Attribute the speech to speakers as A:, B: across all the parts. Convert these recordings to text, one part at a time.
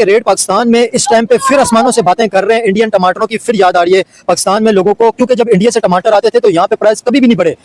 A: Rate Pakistan में इस time पे फिर आसमानों से बातें कर रहे हैं। इंडियन टमाटरों की फिर याद आ रही है पाकिस्तान में लोगों को, क्योंकि जब इंडिया से टमाटर आते थे तो यहाँ पे प्राइस कभी भी नहीं बढ़े।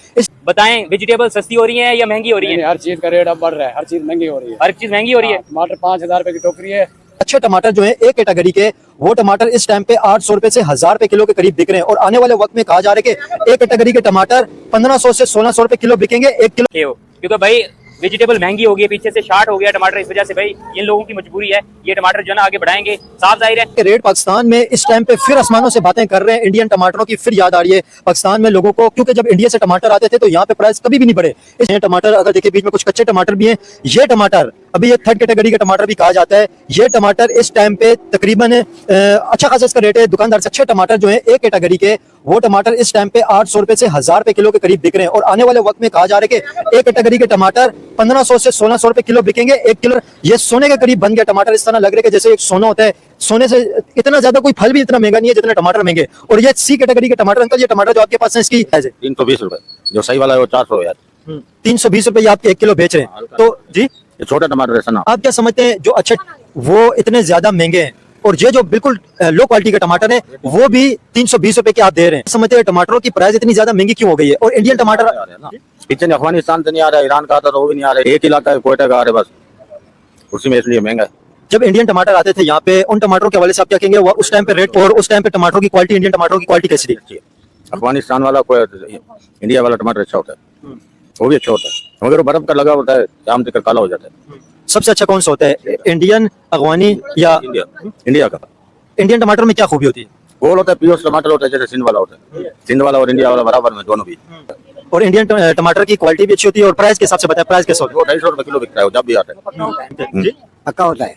B: बताएं, वेजिटेबल सस्ती हो रही है या महंगी हो रही है?
C: हर चीज का रेट अब बढ़ रहा है, हर चीज महंगी हो रही है।
B: हर चीज महंगी हो रही है।
C: टमाटर 5,000 रुपए की टोकरी है।
A: अच्छे टमाटर जो है एक कैटेगरी के, वो टमाटर इस टाइम पे 800 रुपए से 1000 रुपए किलो के करीब बिक रहे हैं। और आने वाले वक्त में कहा जा रहा है कि एक कैटेगरी के टमाटर 1500 से 1600 रुपए किलो बिकेंगे एक किलो।
B: क्योंकि भाई वेजिटेबल महंगी हो गई, पीछे से शार्ट हो गया टमाटर, इस वजह से भाई इन लोगों की मजबूरी है, ये टमाटर जो है ना आगे बढ़ाएंगे, साफ जाहिर है।
A: रेट पाकिस्तान में इस टाइम पे फिर आसमानों से बातें कर रहे हैं। इंडियन टमाटरों की फिर याद आ रही है पाकिस्तान में लोगों को, क्योंकि जब इंडिया से टमाटर आते थे तो यहाँ पे प्राइस कभी भी नहीं बढ़े। इस टमाटर अगर देखिए बीच में कुछ कच्चे टमाटर भी हैं, ये टमाटर अभी ये थर्ड कैटेगरी का टमाटर भी कहा जाता है। ये टमाटर इस टाइम पे तकरीबन अच्छा खासा इसका रेट है दुकानदार से। अच्छे टमाटर जो है एक कैटेगरी के, वो टमाटर इस टाइम पे 800 रुपए से 1000 रुपए किलो के करीब बिक रहे हैं। और आने वाले वक्त में कहा जा रहा है कि एक कैटेगरी के टमाटर 1500 से 1600 रुपए किलो बिकेंगे एक किलो। ये सोने के करीब बन गया टमाटर। इस तरह लग रहा है कि जैसे एक सोना होता है, सोने से इतना ज्यादा कोई फल भी इतना महंगा नहीं है जितने टमाटर महंगे। और ये सी कैटेगरी के टमाटर, अंकल ये टमाटर जो आपके पास है इसकी
D: 320 रुपए, जो सही वाला है वो 400 यार।
A: 320 रुपए आप 1 किलो बेच रहे हैं तो जी
D: ये छोटा टमाटर है सना।
A: आप क्या समझते हैं जो अच्छे वो इतने ज्यादा महंगे हैं, और ये जो बिल्कुल लो क्वालिटी का टमाटर है वो भी 320 रुपए के आप दे रहे हैं? समझते हैं टमाटरों की प्राइस इतनी ज्यादा महंगी क्यों हो गई है? और इंडियन टमाटर
D: किचन अफगानिस्तान से नहीं आ रहा है, ईरान का आता तो वो भी नहीं आ रहा है, एक इलाका है कोयटा का आ रहा है बस, उसी में इसलिए महंगा है।
A: जब इंडियन टमाटर आते थे यहाँ पे, उन टमाटरों के हवाले से आप क्या कहेंगे? उस टाइम पे रेट और उस टाइम पे टमाटरों की क्वालिटी, इंडियन टमाटरों की क्वालिटी कैसी थी?
D: अफगानिस्तान वाला इंडिया वाला टमाटर अच्छा होता है, वो भी अच्छा होता है, मगर बर्फ का लगा होता है, शाम तक काला हो जाता है।
A: सबसे अच्छा कौन सा होता है, इंडियन, अफगानी या
D: इंडिया का?
A: इंडियन टमाटर में क्या खूबी होती है?
D: गोल होता है, प्योर टमाटर होता है, जैसे सिंध वाला होता है। सिंध वाला और इंडिया वाला बराबर में दोनों भी।
A: और इंडियन टमाटर की क्वालिटी भी अच्छी होती है। और प्राइस के हिसाब से बताया, प्राइस कैसा होता है?
D: वो 250 रुपए किलो बिकता है, जब भी आता है
C: पक्का होता है।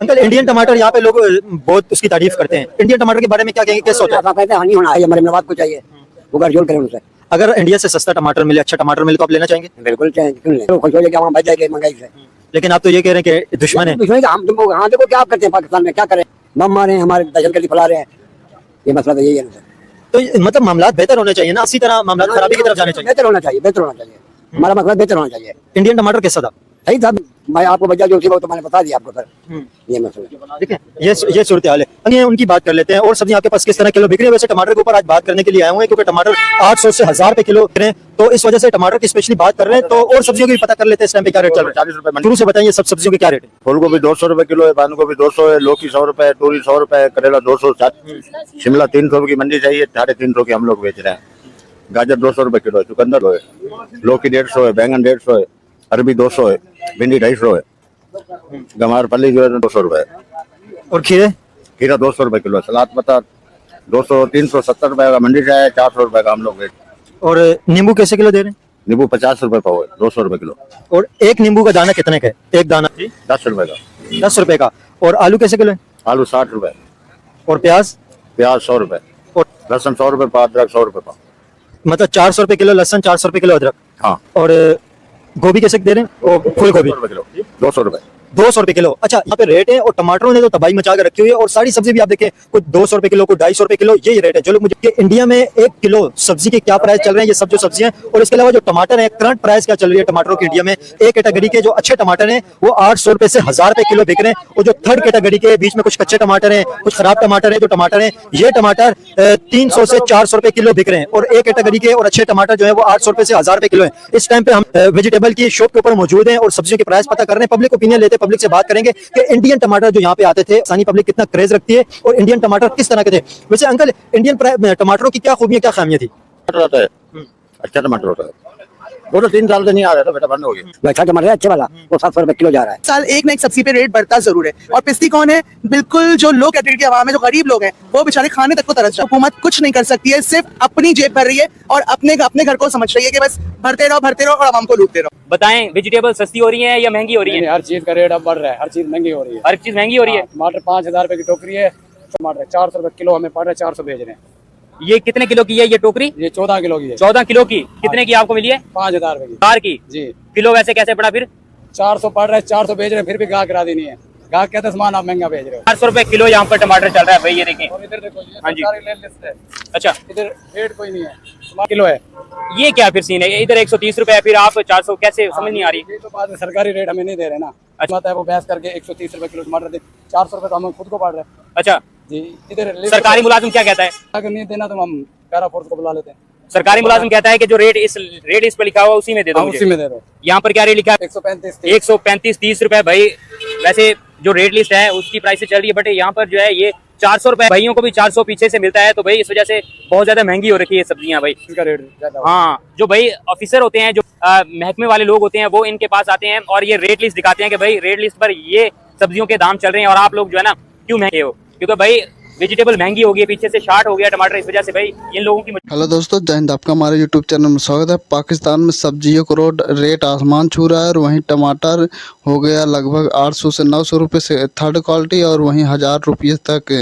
A: अंकल इंडियन टमाटर यहाँ पे लोग बहुत उसकी तारीफ करते हैं, इंडियन टमाटर के बारे में क्या कहेंगे, कैसा होता है?
C: कहते हैं हानि होना है, हमारे नवाब को चाहिए, वो गठजोड़ करें उनसे।
A: अगर इंडिया से सस्ता टमाटर मिले, अच्छा टमाटर मिले तो आप लेना चाहेंगे?
C: बिल्कुल चाहिए, क्यों नहीं? खुश हो जाएगा, वहाँ बच जाएगा महंगाई से।
A: लेकिन आप तो ये कह रहे हैं कि दुश्मन है।
C: दुश्मन हम तुमको हाँ देखो क्या करते हैं पाकिस्तान में, क्या करें, बम मारे हमारे, दहशतगर्दी फैला रहे हैं, ये मसला तो यही है।
A: तो मतलब मामला बेहतर होने चाहिए ना, इसी तरह मामला खराबी की तरफ जाने चाहिए।
C: बेहतर होना चाहिए, बेहतर होना चाहिए, हमारा मसला बेहतर होना चाहिए।
A: इंडियन टमाटर कैसा था?
C: सही था, मैं आपको बजा जो थी वो तो मैंने बता दिया आपको सर, ये मसला।
A: ठीक है, ये सूरत हाल है। आइए उनकी बात कर लेते हैं। और सब्जी आपके पास किस तरह किलो बिक रही है? वैसे टमाटर के ऊपर आज बात करने के लिए आए हुए हैं, क्योंकि टमाटर 800 से 1000 रुपए किलो बिक रहे हैं, तो इस वजह से टमाटर की स्पेशली बात कर रहे हैं। तो और सब्जियों की भी पता कर लेते हैं इस टाइम पे क्या रेट चल रहा है।
D: 40 रुपए
A: शुरू से बताइए सब सब्जियों के क्या रेट है?
D: फूल गोभी 200 रुपए किलो है, बंद गोभी 200 है, लौकी 100 रुपए है, तोरी 100 रुपए है, करेला 200, शिमला 300 की मंडी चाहिए, 350 की हम लोग बेच रहे हैं। गाजर 200 रुपए किलो है, चुकंदर है, लौकी 150 है, बैंगन 150 है, अरबी 200 है, भिंडी 250 है, गमार फली जो है 200 रुपए है,
A: और खीरे?
D: खीरा 200 रुपए किलो है, सलाद पत्ता 200, 370 रुपए का मंडी से है, 400 रुपए का हम लोग बेच।
A: और नींबू कैसे किलो दे रहे हैं?
D: नींबू 50 रुपए पाव है, 200 रुपए किलो।
A: और एक नींबू का दाना कितने का है? एक दाना
D: 10 रुपए का।
A: 10 रुपए का। और आलू कैसे किलो है?
D: आलू 60 रुपए,
A: और प्याज?
D: प्याज 100 रुपए,
A: और
D: लहसुन 100 रुपए पाव, अदरक 100 रुपए पाव।
A: मतलब 400 रुपए किलो लहसुन, 400 रुपए किलो अदरक।
D: हाँ।
A: और गोभी कैसे दे रहे हैं? और फूल गोभी
D: 200 रुपए किलो, 200 रुपए।
A: 200 रुपए किलो। अच्छा, यहाँ पे रेट है। और टमाटरों ने तो तबाही मचा कर रखी हुई है। और सारी सब्जी भी आप देखें, कुछ 200 रुपए किलो, कुछ 250 रुपए किलो, ये रेट है। जो लोग मुझे इंडिया में 1 किलो सब्जी के क्या प्राइस चल रहे हैं, ये सब जो सब्जियां, और इसके अलावा जो टमाटर है, करंट प्राइस क्या चल रही है टमाटरों की इंडिया में? एक कैटेगरी के जो अच्छे टमाटर हैं वो 800 रुपए से 1000 रुपए किलो बिक रहे हैं। और जो थर्ड कैटेगरी के बीच में कुछ कच्चे टमाटर हैं, कुछ खराब टमाटर है, जो टमाटर है, ये टमाटर 300 से 400 रुपए किलो बिक रहे हैं। और एक कैटेगरी के और अच्छे टमाटर जो है वो 800 रुपए से 1000 रुपए किलो है। इस टाइम पे हम वेजिटेबल की शॉप के ऊपर मौजूद हैं और सब्जियों के प्राइस पता कर रहे हैं, पब्लिक ओपिनियन लेते हैं, पब्लिक से बात करेंगे कि इंडियन टमाटर जो यहाँ पे आते थे, सानी पब्लिक कितना क्रेज रखती है और इंडियन टमाटर किस तरह के थे। वैसे अंकल इंडियन टमाटरों की क्या खूबियां, क्या खामियां थी?
D: टमाटर होता है, अच्छा टमाटर होता है, वो तो 3 साल से नहीं आ रहा था बेटा, बंद हो गया।
C: अच्छा टमाटर है अच्छे वाला, वो 700 रुपए किलो जा रहा है।
E: साल एक ना एक सब्जी पे रेट बढ़ता जरूर है। और पिस्ती कौन है? बिल्कुल जो लो कैटेगरी के आवाम है, जो गरीब लोग हैं, वो बेचारे खाने तक को तरस रहे हैं। हुकूमत कुछ नहीं कर सकती है, सिर्फ अपनी जेब भर रही है और अपने घर को समझ रही है कि बस भरते रहो और आवाम को लूटते रहो।
B: बताएं, वेजिटेबल सस्ती हो रही है या महंगी हो रही है?
C: हर चीज का रेट अब बढ़ रहा है, हर चीज महंगी हो रही है।
B: हर चीज महंगी हो रही है।
C: टमाटर 5000 रुपए की टोकरी है, टमाटर 400 रुपए किलो हमें पड़ रहा है, 400 बेच रहे हैं।
B: ये कितने किलो की है ये टोकरी?
C: ये 14 किलो की है।
B: 14 किलो की कितने की आपको मिली है?
C: 5000 रुपए की।
B: 4 की
C: जी।
B: किलो वैसे कैसे पड़ा फिर?
C: 400 पड़ रहा है, 400 बेच रहे हैं, फिर भी गाहक राजी नहीं है। गाहक कहते हैं सामान आप महंगा बेच रहे हो।
B: 400 रुपए किलो यहाँ पर टमाटर चल रहा है भाई, ये देखें।
C: और इधर देखो, ये
B: हाँ जी।
C: सरकारी ले लिस्ट है।
B: अच्छा,
F: इधर रेट कोई नहीं है, किलो है।
B: ये क्या फिर सीन है? इधर 130 रुपए, फिर आप 400, कैसे समझ नहीं आ रही?
F: ये तो बात है, सरकारी रेट हमें नहीं दे रहे ना। अच्छा है, वो बहस करके 130 रुपए किलो टमाटर दे, 400 रुपए तो हम खुद को पड़ रहे हैं
B: अच्छा,
F: जी। इधर
B: सरकारी मुलाजिम क्या कहता है?
F: अगर नहीं देना तो हम पैरा फोर्स को बुला लेते हैं।
B: सरकारी मुलाजिम कहता है कि जो रेट इस पे लिखा हुआ उसी में दे दो
F: हाँ,
B: मुझे।
F: उसी में दे दो।
B: यहाँ पर क्या रेट लिखा है?
F: 135
B: 135-30 रुपए भाई। वैसे जो रेट लिस्ट है उसकी प्राइस से चल रही है, बट यहाँ पर जो है ये 400 रुपए, भाइयों को भी 400 पीछे से मिलता है, तो भाई इस वजह से बहुत ज्यादा महंगी हो रखी है सब्जियां भाई।
F: इसका रेट ज्यादा है।
B: हाँ, जो भाई ऑफिसर होते हैं, जो महकमे वाले लोग होते हैं, वो इनके पास आते हैं और ये रेट लिस्ट दिखाते हैं कि भाई रेट लिस्ट पर ये सब्जियों के दाम चल रहे हैं और आप लोग जो है ना क्यों महंगे हो? क्योंकि भाई वेजिटेबल महंगी हो गई, पीछे से शार्ट हो गया टमाटर, इस वजह से भाई इन लोगों की
G: हेलो दोस्तों, जय हिंद। आपका हमारे यूट्यूब चैनल में स्वागत है। पाकिस्तान में सब्जियों को रेट आसमान छू रहा है और वहीं टमाटर हो गया लगभग 800 से 900 रुपये से थर्ड क्वालिटी, और वहीं 1000 रुपये तक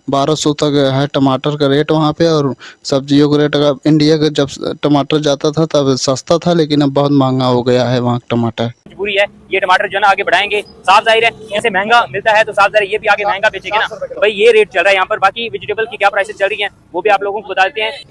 G: 1200 तक है टमाटर का रेट वहाँ पे। और सब्जियों का रेट इंडिया का जब टमाटर जाता था तब सस्ता था, लेकिन अब बहुत महंगा हो गया है वहाँ टमाटर।
B: मजबूरी है। ये टमाटर जो है ना आगे बढ़ाएंगे, साफ जाहिर है ऐसे महंगा मिलता है तो साफ जाहिर है ये भी आगे महंगा बेचेंगे ना। तो भाई ये रेट चल रहा है यहाँ पर। बाकी वेजिटेबल की क्या प्राइसेस चल रही हैं वो भी आप लोगों को बता देते हैं।